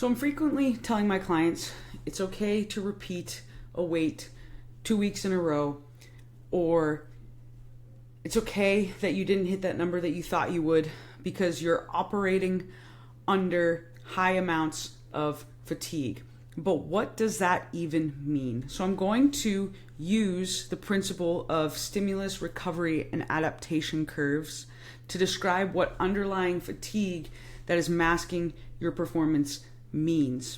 So I'm frequently telling my clients it's okay to repeat a weight 2 weeks in a row, or it's okay that you didn't hit that number that you thought you would because you're operating under high amounts of fatigue. But what does that even mean? So I'm going to use the principle of stimulus, recovery, and adaptation curves to describe what underlying fatigue that is masking your performance means.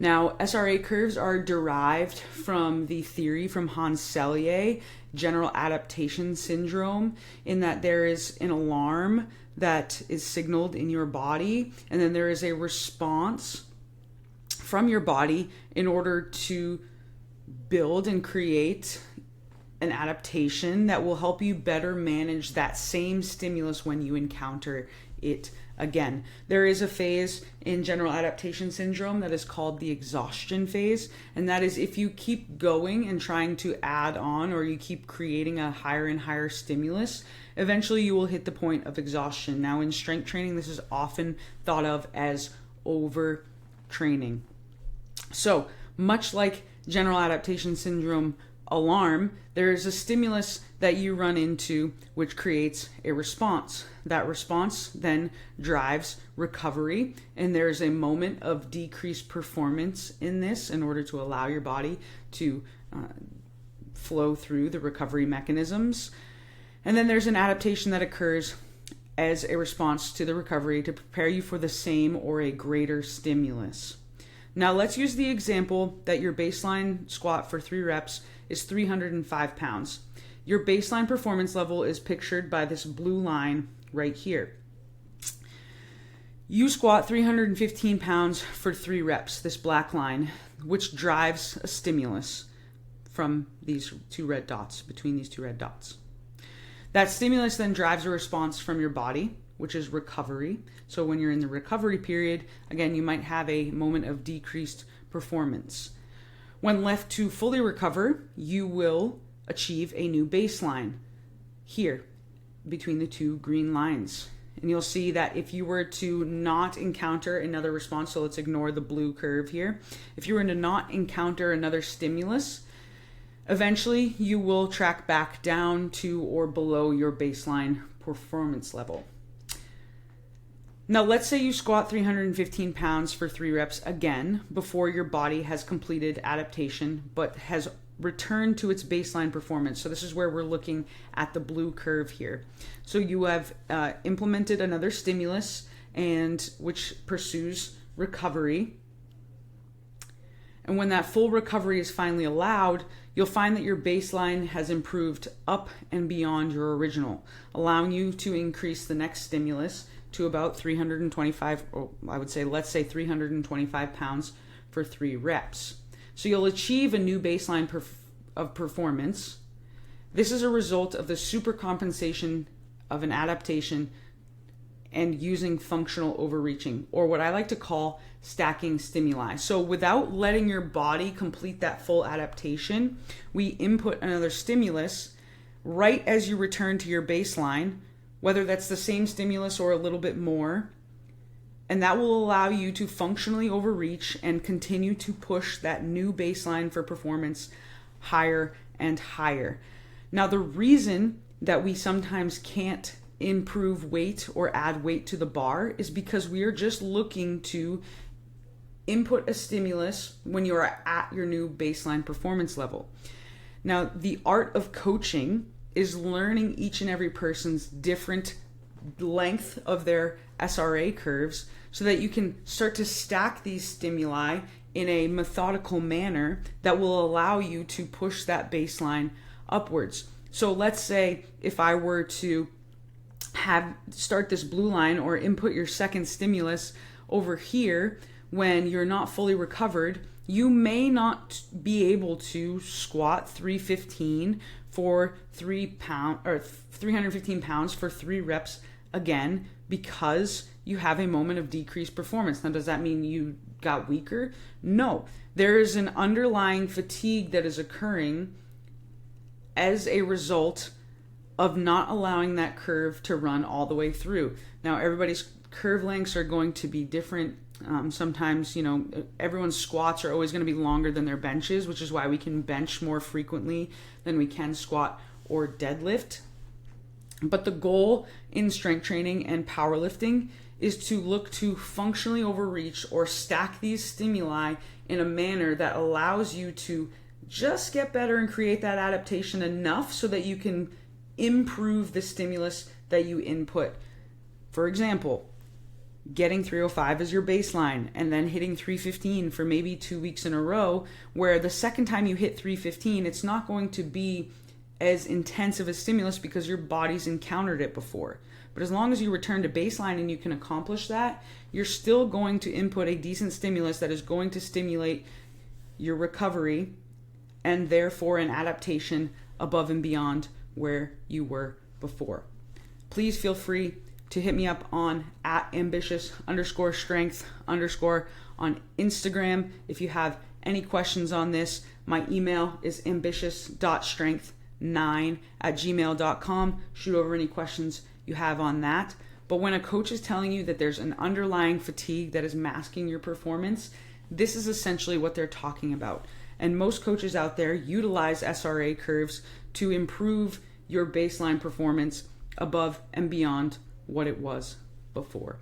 Now, SRA curves are derived from the theory from Hans Selye, general adaptation syndrome, in that there is an alarm that is signaled in your body, and then there is a response from your body in order to build and create an adaptation that will help you better manage that same stimulus when you encounter it again. There is a phase in general adaptation syndrome that is called the exhaustion phase, and that is if you keep going and trying to add on, or you keep creating a higher and higher stimulus, eventually you will hit the point of exhaustion. Now, in strength training, this is often thought of as overtraining. So, much like general adaptation syndrome alarm, there is a stimulus that you run into which creates a response. That response then drives recovery, and there's a moment of decreased performance in this in order to allow your body to flow through the recovery mechanisms. And then there's an adaptation that occurs as a response to the recovery to prepare you for the same or a greater stimulus. Now let's use the example that your baseline squat for 3 reps is 305 pounds. Your baseline performance level is pictured by this blue line right here. You squat 315 pounds for 3 reps, this black line, which drives a stimulus from these 2 red dots, between these 2 red dots. That stimulus then drives a response from your body, which is recovery. So when you're in the recovery period, again, you might have a moment of decreased performance. When left to fully recover, you will achieve a new baseline here between the 2 green lines. And you'll see that if you were to not encounter another response, so let's ignore the blue curve here. If you were to not encounter another stimulus, eventually you will track back down to or below your baseline performance level. Now, let's say you squat 315 pounds for 3 reps again before your body has completed adaptation but has returned to its baseline performance. So this is where we're looking at the blue curve here. So you have implemented another stimulus, and which pursues recovery. And when that full recovery is finally allowed, you'll find that your baseline has improved up and beyond your original, allowing you to increase the next stimulus to about 325, or I would say, let's say 325 pounds for 3 reps. So you'll achieve a new baseline of performance. This is a result of the supercompensation of an adaptation and using functional overreaching, or what I like to call stacking stimuli. So without letting your body complete that full adaptation, we input another stimulus right as you return to your baseline, whether that's the same stimulus or a little bit more, and that will allow you to functionally overreach and continue to push that new baseline for performance higher and higher. Now, the reason that we sometimes can't improve weight or add weight to the bar is because we are just looking to input a stimulus when you are at your new baseline performance level. Now, the art of coaching is learning each and every person's different length of their SRA curves so that you can start to stack these stimuli in a methodical manner that will allow you to push that baseline upwards. So let's say if I were to start this blue line or input your second stimulus over here when you're not fully recovered, you may not be able to squat 315 for 315 pounds for 3 reps again because you have a moment of decreased performance. Now, does that mean you got weaker? No. There is an underlying fatigue that is occurring as a result of not allowing that curve to run all the way through. Now, everybody's curve lengths are going to be different. Sometimes, everyone's squats are always going to be longer than their benches, which is why we can bench more frequently than we can squat or deadlift. But the goal in strength training and powerlifting is to look to functionally overreach or stack these stimuli in a manner that allows you to just get better and create that adaptation enough so that you can improve the stimulus that you input. For example, getting 305 as your baseline and then hitting 315 for maybe 2 weeks in a row, where the second time you hit 315, it's not going to be as intensive a stimulus because your body's encountered it before. But as long as you return to baseline and you can accomplish that, you're still going to input a decent stimulus that is going to stimulate your recovery and therefore an adaptation above and beyond where you were before. Please feel free to hit me up on @ambitious_strength_ on Instagram. If you have any questions on this, my email is ambitious.strength9@gmail.com. Shoot over any questions you have on that. But when a coach is telling you that there's an underlying fatigue that is masking your performance, this is essentially what they're talking about. And most coaches out there utilize SRA curves to improve your baseline performance above and beyond what it was before.